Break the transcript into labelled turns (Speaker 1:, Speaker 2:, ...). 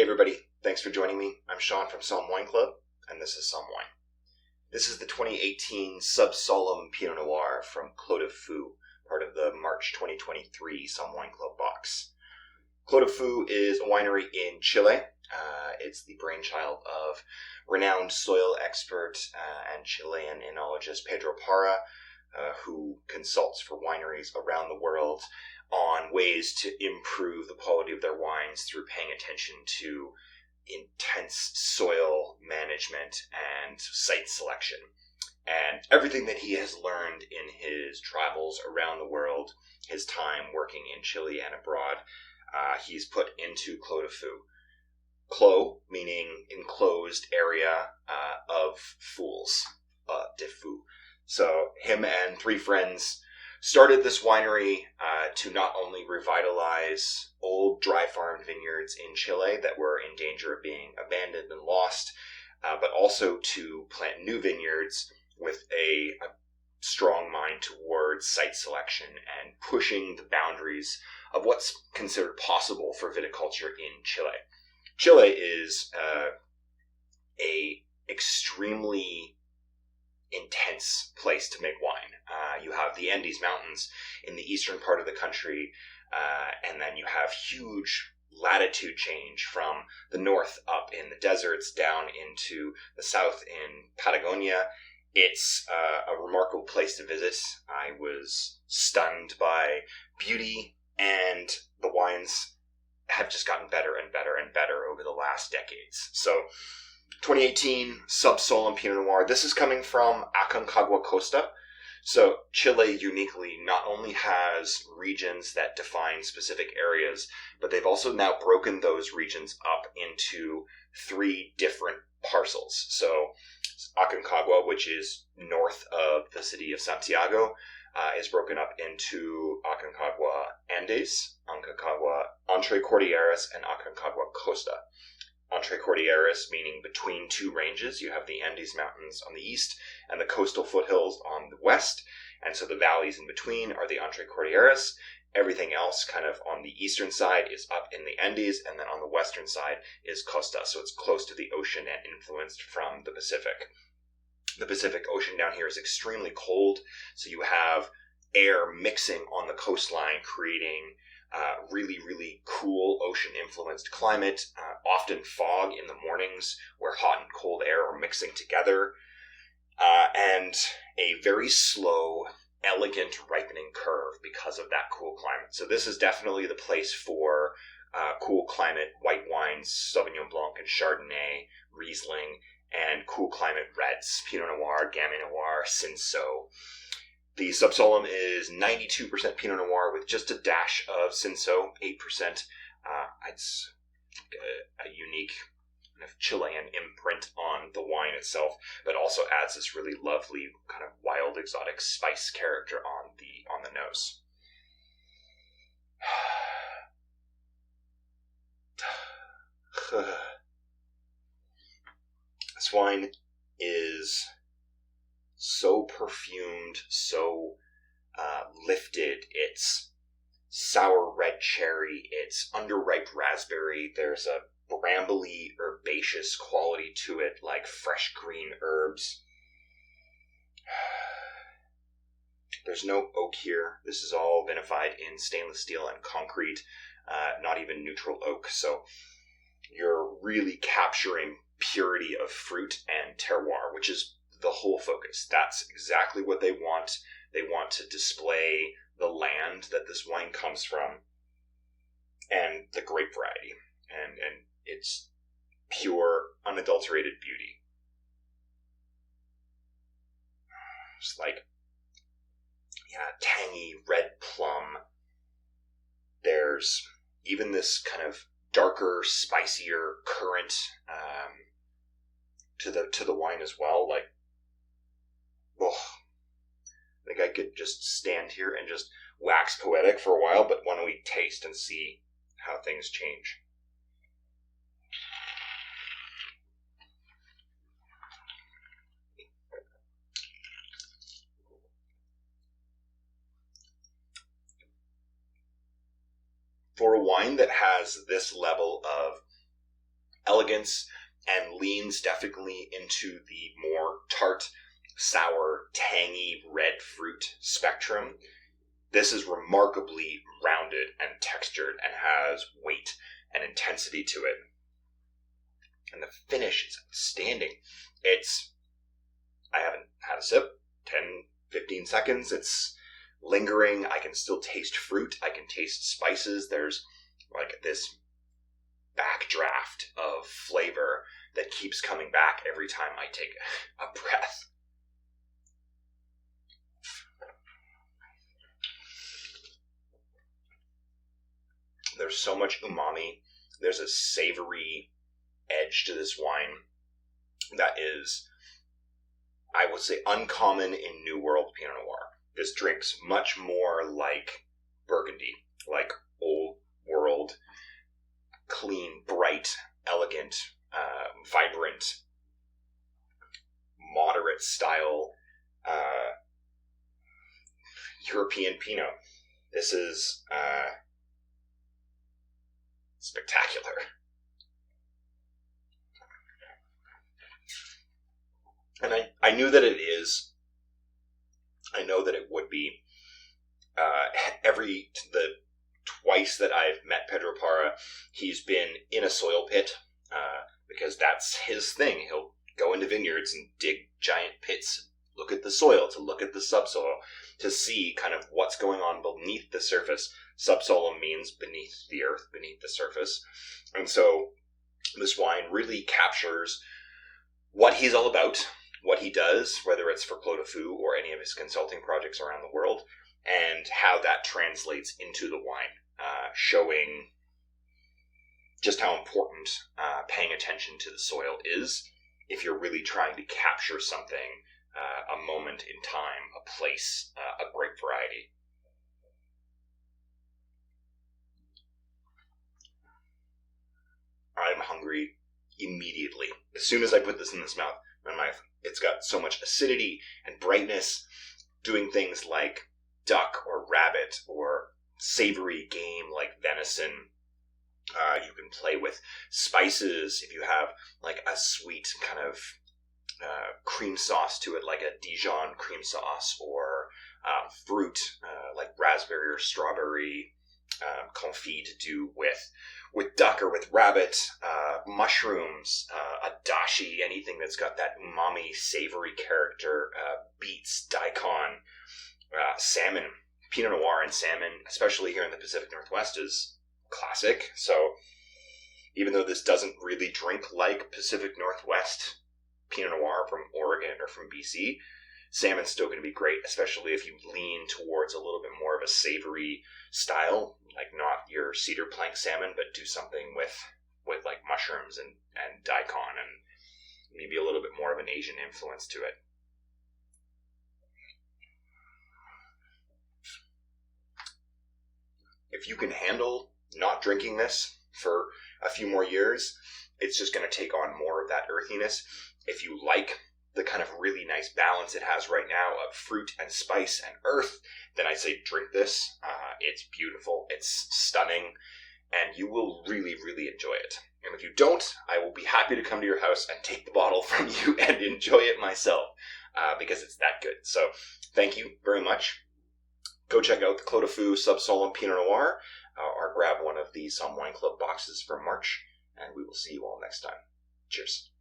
Speaker 1: everybody, thanks for joining me. I'm Sean from Somm Wine Club, and this is Somm Wine. This is the 2018 Subsollum Pinot Noir from Clos, part of the March 2023 Somm Wine Club box. Clos is a winery in Chile. It's the brainchild of renowned soil expert and Chilean enologist Pedro Parra, who consults for wineries around the world on ways to improve the quality of their wines through paying attention to intense soil management and site selection. And everything that he has learned in his travels around the world, his time working in Chile and abroad, he's put into Clos. Clos, meaning enclosed area of fools, de fous. So him and three friends started this winery to not only revitalize old dry farmed vineyards in Chile that were in danger of being abandoned and lost, but also to plant new vineyards with a strong mind towards site selection and pushing the boundaries of what's considered possible for viticulture in Chile. Chile is a extremely intense place to make wine. You have the Andes Mountains in the eastern part of the country, and then you have huge latitude change from the north up in the deserts down into the south in Patagonia. It's a remarkable place to visit. I was stunned by beauty, and the wines have just gotten better and better and better over the last decades. So 2018 Subsollum Pinot Noir. This is coming from Aconcagua Costa. So Chile uniquely not only has regions that define specific areas, but they've also now broken those regions up into three different parcels. So Aconcagua, which is north of the city of Santiago, is broken up into Aconcagua Andes, Aconcagua Entre Cordilleras, and Aconcagua Costa. Entre Cordilleras, meaning between two ranges. You have the Andes Mountains on the east and the coastal foothills on the west. And so the valleys in between are the Entre Cordilleras. Everything else kind of on the eastern side is up in the Andes, and then on the western side is Costa. So it's close to the ocean and influenced from the Pacific. The Pacific Ocean down here is extremely cold, so you have air mixing on the coastline, creating really, really cool ocean-influenced climate, often fog in the mornings where hot and cold air are mixing together, and a very slow, elegant ripening curve because of that cool climate. So this is definitely the place for cool climate white wines, Sauvignon Blanc and Chardonnay, Riesling, and cool climate reds, Pinot Noir, Gamay Noir, Cinsault. The Subsollum is 92% Pinot Noir with just a dash of Cinsault, 8%. It's a unique kind of Chilean imprint on the wine itself, but also adds this really lovely kind of wild exotic spice character on the nose. This wine is so perfumed, so lifted. It's sour red cherry, it's underripe raspberry. There's a brambly, herbaceous quality to it, like fresh green herbs. There's no oak here. This is all vinified in stainless steel and concrete, not even neutral oak. So you're really capturing purity of fruit and terroir, which is the whole focus. That's exactly what they want. They want to display the land that this wine comes from and the grape variety and its pure, unadulterated beauty. It's like, tangy red plum. There's even this kind of darker, spicier currant to the wine as well. Like, I think I could just stand here and just wax poetic for a while, but why don't we taste and see how things change? For a wine that has this level of elegance and leans definitely into the more tart, sour, tangy red fruit spectrum. This is remarkably rounded and textured and has weight and intensity to it. And the finish is outstanding. I haven't had a sip, 10, 15 seconds. It's lingering. I can still taste fruit. I can taste spices. There's like this backdraft of flavor that keeps coming back every time I take a breath. There's so much umami. There's a savory edge to this wine that is, I would say, uncommon in New World Pinot Noir. This drinks much more like Burgundy, like old world, clean, bright, elegant, vibrant, moderate style European Pinot. This is spectacular. And I knew that it is. I know that it would be. The twice that I've met Pedro Parra, he's been in a soil pit, because that's his thing. He'll go into vineyards and dig giant pits, look at the soil, to look at the subsoil, to see kind of what's going on beneath the surface. Subsollum means beneath the earth, beneath the surface. And so this wine really captures what he's all about, what he does, whether it's for Clos or any of his consulting projects around the world, and how that translates into the wine, showing just how important paying attention to the soil is if you're really trying to capture something, a moment in time, a place, a grape variety. I'm hungry immediately. As soon as I put this in this mouth, it's got so much acidity and brightness, doing things like duck or rabbit or savory game like venison. You can play with spices if you have like a sweet kind of cream sauce to it, like a Dijon cream sauce, or fruit like raspberry or strawberry confit to do with duck or with rabbit, mushrooms, a dashi, anything that's got that umami savory character, beets, daikon, salmon. Pinot Noir and salmon, especially here in the Pacific Northwest, is classic. So even though this doesn't really drink like Pacific Northwest Pinot Noir from Oregon or from BC, salmon's still going to be great, especially if you lean towards a little bit more of a savory style, like not your cedar plank salmon, but do something with like mushrooms and daikon and maybe a little bit more of an Asian influence to it. If you can handle not drinking this for a few more years, it's just going to take on more of that earthiness. If you like the kind of really nice balance it has right now of fruit and spice and earth, then I say drink this. It's beautiful, it's stunning, and you will really, really enjoy it. And if you don't, I will be happy to come to your house and take the bottle from you and enjoy it myself, because it's that good. So thank you very much. Go check out the Clos Fous Subsollum Pinot Noir, or grab one of the Somm Wine Club boxes for March, and we will see you all next time. Cheers.